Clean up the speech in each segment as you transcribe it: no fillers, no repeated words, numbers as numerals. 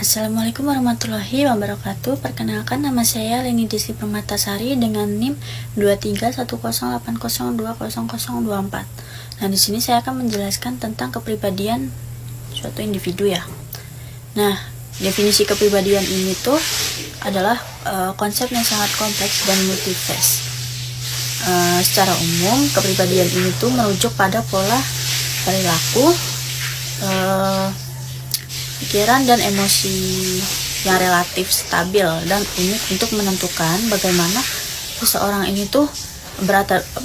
Assalamualaikum warahmatullahi wabarakatuh. Perkenalkan, nama saya Leni Desi Permatasari dengan NIM 231080200024. Nah, di sini saya akan menjelaskan tentang kepribadian suatu individu ya. Nah, definisi kepribadian ini tuh adalah konsep yang sangat kompleks dan multifase. Secara umum, kepribadian ini tuh merujuk pada pola perilaku, pikiran dan emosi yang relatif stabil dan unik untuk menentukan bagaimana seseorang ini tuh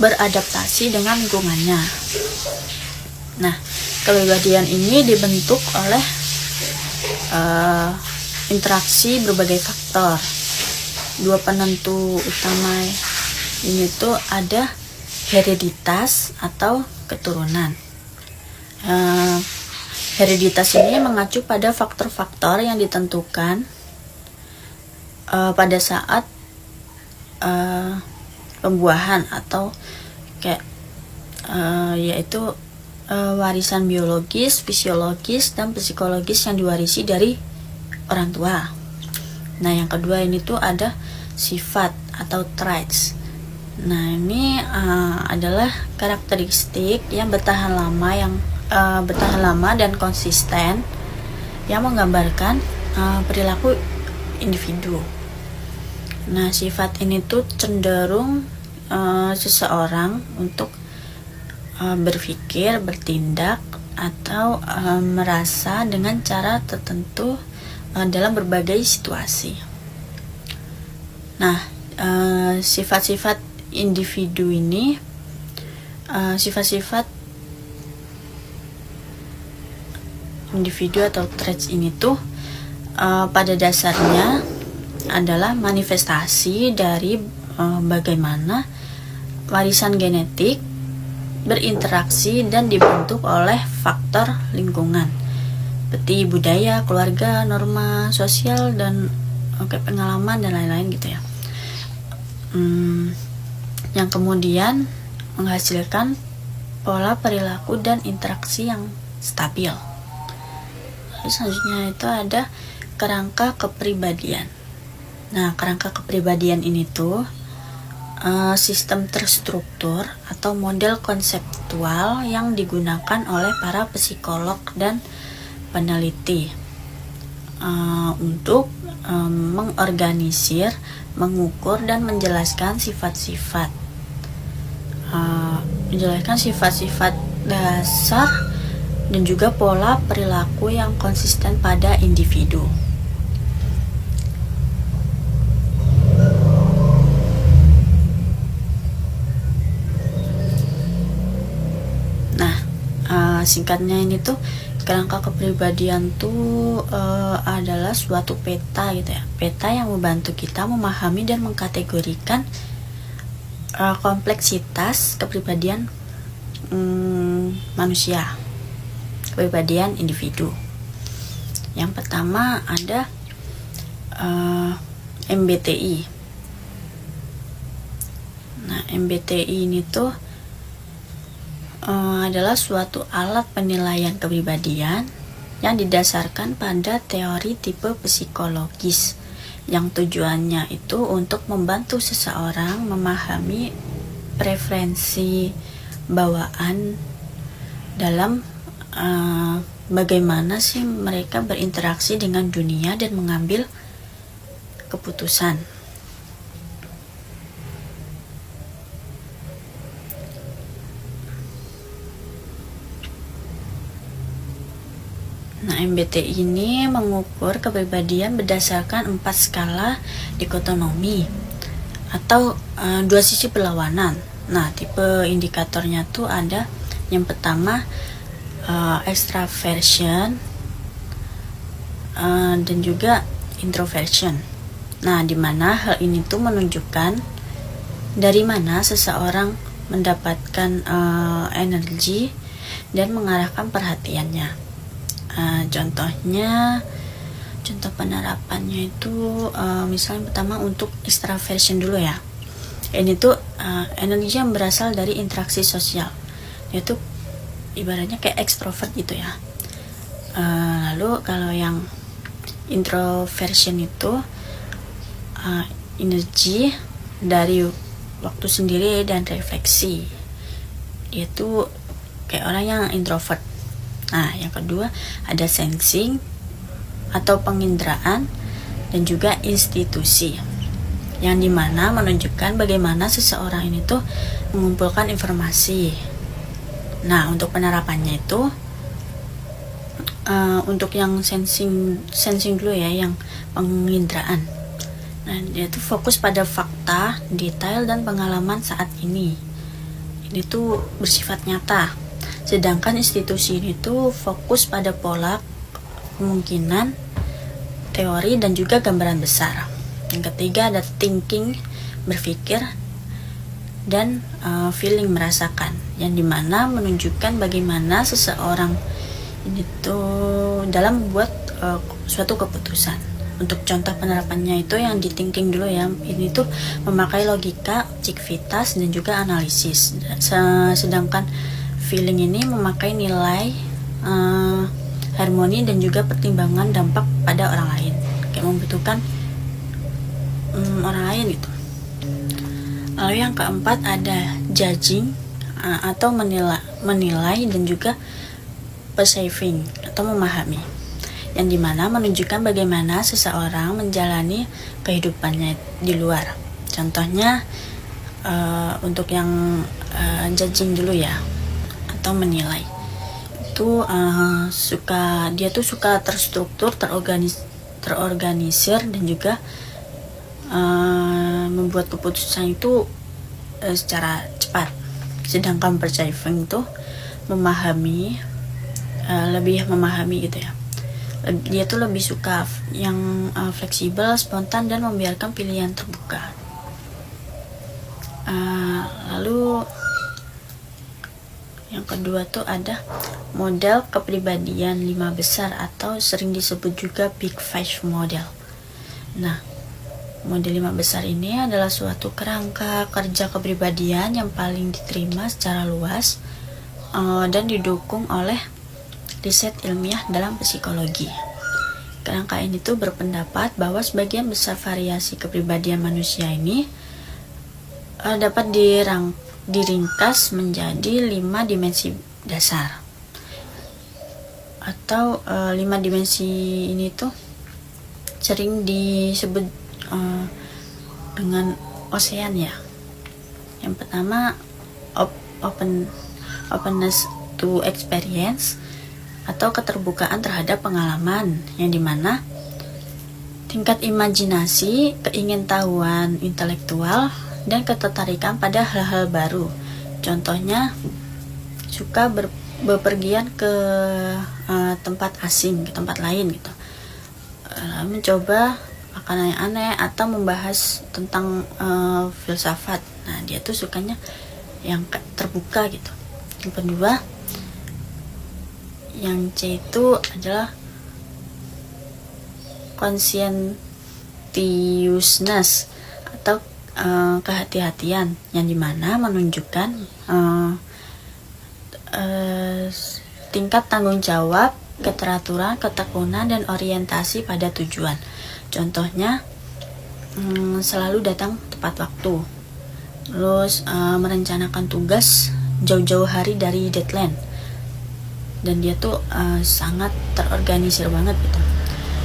beradaptasi dengan lingkungannya. Nah, kepribadian ini dibentuk oleh interaksi berbagai faktor. Dua penentu utama ini tuh ada hereditas atau keturunan. Hereditas ini mengacu pada faktor-faktor yang ditentukan pada saat pembuahan atau yaitu warisan biologis, fisiologis, dan psikologis yang diwarisi dari orang tua. Nah, yang kedua ini tuh ada sifat atau traits. Nah, ini adalah karakteristik yang bertahan lama dan konsisten yang menggambarkan perilaku individu. Nah, sifat ini tuh cenderung seseorang untuk berpikir, bertindak, atau merasa dengan cara tertentu dalam berbagai situasi. Nah, sifat-sifat individu ini, sifat-sifat individu atau traits ini tuh pada dasarnya adalah manifestasi dari bagaimana warisan genetik berinteraksi dan dibentuk oleh faktor lingkungan seperti budaya, keluarga, norma sosial, dan pengalaman dan lain-lain gitu ya, yang kemudian menghasilkan pola perilaku dan interaksi yang stabil. Selanjutnya itu ada kerangka kepribadian. Nah, kerangka kepribadian ini tuh sistem terstruktur atau model konseptual yang digunakan oleh para psikolog dan peneliti untuk mengorganisir, mengukur, dan menjelaskan sifat-sifat dasar dan juga pola perilaku yang konsisten pada individu. Nah, singkatnya ini tuh kerangka kepribadian tuh adalah suatu peta gitu ya. Peta yang membantu kita memahami dan mengkategorikan kompleksitas kepribadian manusia. Kepribadian individu. Yang pertama ada MBTI. Nah, MBTI ini tuh adalah suatu alat penilaian kepribadian yang didasarkan pada teori tipe psikologis yang tujuannya itu untuk membantu seseorang memahami preferensi bawaan dalam bagaimana sih mereka berinteraksi dengan dunia dan mengambil keputusan. Nah, MBTI ini mengukur kepribadian berdasarkan 4 skala dikotomi atau 2 sisi perlawanan. Nah, tipe indikatornya tuh ada yang pertama extraversion dan juga introversion. Nah, di mana hal ini tuh menunjukkan dari mana seseorang mendapatkan energi dan mengarahkan perhatiannya. Contoh penerapannya itu misalnya pertama untuk extraversion dulu ya. Ini tuh energi yang berasal dari interaksi sosial, yaitu ibaratnya kayak ekstrovert gitu ya. Lalu kalau yang Introversion itu energi dari waktu sendiri dan refleksi. Dia tuh kayak orang yang introvert. Nah, yang kedua ada sensing atau penginderaan dan juga institusi, yang dimana menunjukkan bagaimana seseorang ini tuh mengumpulkan informasi. Nah, untuk penerapannya itu untuk yang sensing dulu ya, yang penginderaan. Nah, dia tuh fokus pada fakta, detail, dan pengalaman saat ini. Ini tuh bersifat nyata. Sedangkan institusi ini tuh fokus pada pola, kemungkinan, teori, dan juga gambaran besar. Yang ketiga ada thinking, berpikir, dan feeling, merasakan, yang dimana menunjukkan bagaimana seseorang ini tuh dalam membuat suatu keputusan. Untuk contoh penerapannya itu yang di thinking dulu ya, ini tuh memakai logika, objektivitas, dan juga analisis. Sedangkan feeling ini memakai nilai, harmoni, dan juga pertimbangan dampak pada orang lain, kayak membutuhkan orang lain gitu. Lalu yang keempat ada judging atau menilai dan juga perceiving atau memahami, yang dimana menunjukkan bagaimana seseorang menjalani kehidupannya di luar. Contohnya untuk yang judging dulu ya, atau menilai itu dia tuh suka terstruktur, terorganisir, dan juga membuat keputusan itu secara cepat. Sedangkan perceiving itu lebih memahami gitu ya. Dia tuh lebih suka yang fleksibel, spontan, dan membiarkan pilihan terbuka. Lalu yang kedua tuh ada model kepribadian 5 besar atau sering disebut juga Big Five model. Nah, model 5 besar ini adalah suatu kerangka kerja kepribadian yang paling diterima secara luas dan didukung oleh riset ilmiah dalam psikologi. Kerangka ini tuh berpendapat bahwa sebagian besar variasi kepribadian manusia ini dapat diringkas menjadi 5 dimensi dasar. Atau 5 dimensi ini tuh sering disebut dengan ocean ya. Yang pertama openness to experience atau keterbukaan terhadap pengalaman, yang dimana tingkat imajinasi, keingintahuan intelektual, dan ketertarikan pada hal-hal baru. Contohnya suka bepergian ke tempat asing, ke tempat lain gitu, mencoba makanan yang aneh atau membahas tentang filsafat. Nah, dia tuh sukanya yang terbuka gitu. Yang kedua, yang C itu adalah conscientiousness atau kehati-hatian, yang dimana menunjukkan tingkat tanggung jawab, keteraturan, ketekunan, dan orientasi pada tujuan. Contohnya selalu datang tepat waktu, terus merencanakan tugas jauh-jauh hari dari deadline, dan dia tuh sangat terorganisir banget gitu.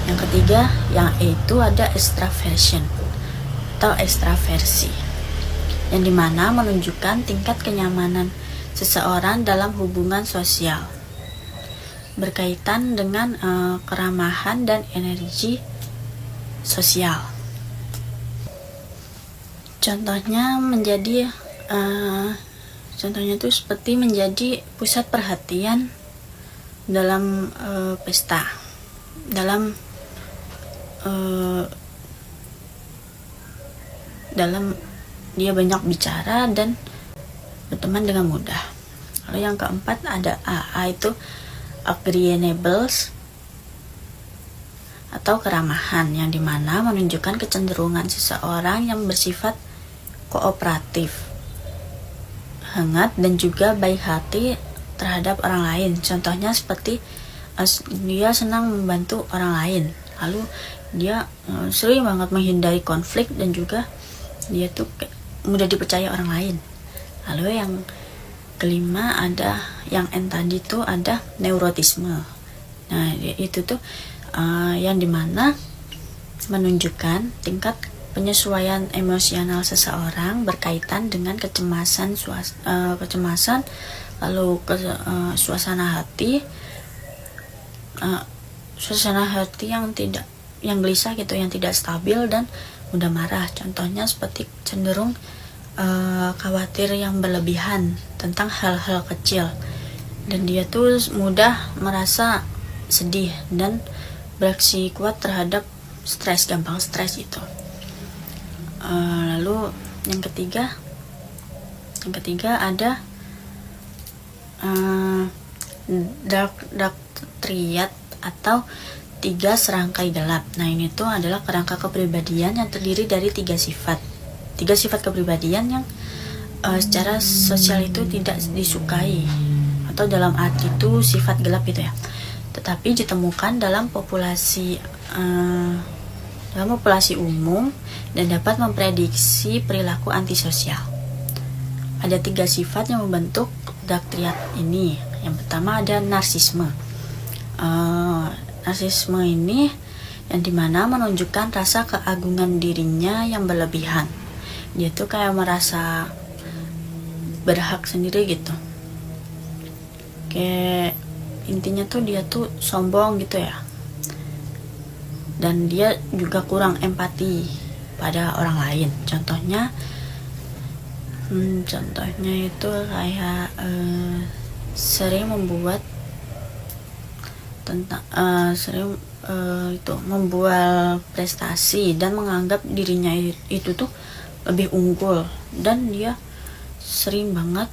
Yang ketiga, yang E itu ada extraversion atau ekstraversi, yang dimana menunjukkan tingkat kenyamanan seseorang dalam hubungan sosial berkaitan dengan keramahan dan energi sosial. Contohnya itu seperti menjadi pusat perhatian dalam pesta, dalam dia banyak bicara dan berteman dengan mudah. Lalu yang keempat ada A itu agreeables atau keramahan, yang dimana menunjukkan kecenderungan seseorang yang bersifat kooperatif, hangat, dan juga baik hati terhadap orang lain. Contohnya seperti dia senang membantu orang lain Lalu dia sering banget menghindari konflik, dan juga dia tuh mudah dipercaya orang lain. Lalu yang kelima ada yang tadi tuh ada neurotisme. Nah itu tuh yang dimana menunjukkan tingkat penyesuaian emosional seseorang berkaitan dengan kecemasan, lalu suasana hati yang gelisah gitu, yang tidak stabil dan mudah marah. Contohnya seperti cenderung khawatir yang berlebihan tentang hal-hal kecil, dan dia tuh mudah merasa sedih dan bereaksi kuat terhadap stres, gampang stres itu. Lalu yang ketiga ada dark triad atau 3 serangkai gelap. Nah ini tuh adalah kerangka kepribadian yang terdiri dari 3 sifat kepribadian yang secara sosial itu tidak disukai, atau dalam arti itu sifat gelap gitu ya, tetapi ditemukan dalam populasi umum dan dapat memprediksi perilaku antisosial. Ada 3 sifat yang membentuk dark triad ini. Yang pertama ada narsisme. Narsisme ini yang dimana menunjukkan rasa keagungan dirinya yang berlebihan. Dia tuh kayak merasa berhak sendiri gitu. Kayak intinya tuh dia tuh sombong gitu ya. Dan dia juga kurang empati pada orang lain. Contohnya itu kayak sering membuat membuat prestasi dan menganggap dirinya itu tuh lebih unggul, dan dia sering banget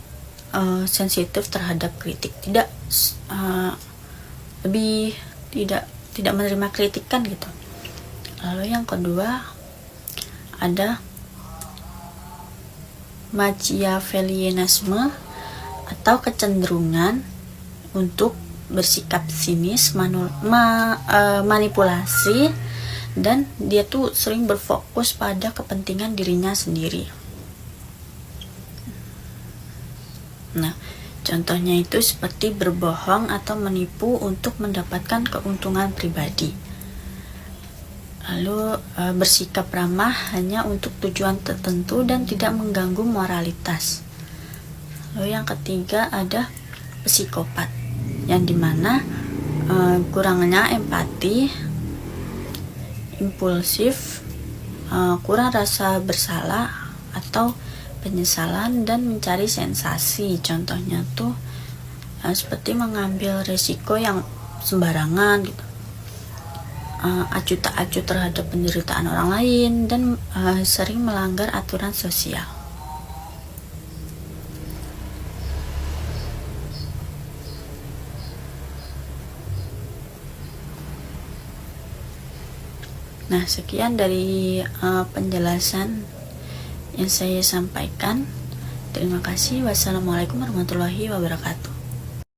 sensitif terhadap kritik, tidak menerima kritikan gitu. Lalu yang kedua ada Machiavellianisme atau kecenderungan untuk bersikap sinis, manipulasi, dan dia tuh sering berfokus pada kepentingan dirinya sendiri. Nah, contohnya itu seperti berbohong atau menipu untuk mendapatkan keuntungan pribadi. Lalu bersikap ramah hanya untuk tujuan tertentu dan tidak mengganggu moralitas. Lalu yang ketiga ada psikopat, yang dimana kurangnya empati, impulsif, kurang rasa bersalah atau penyesalan, dan mencari sensasi. Contohnya tuh seperti mengambil resiko yang sembarangan gitu, acuh tak acuh terhadap penderitaan orang lain, dan sering melanggar aturan sosial. Nah, sekian dari penjelasan yang saya sampaikan. Terima kasih. Wassalamualaikum warahmatullahi wabarakatuh.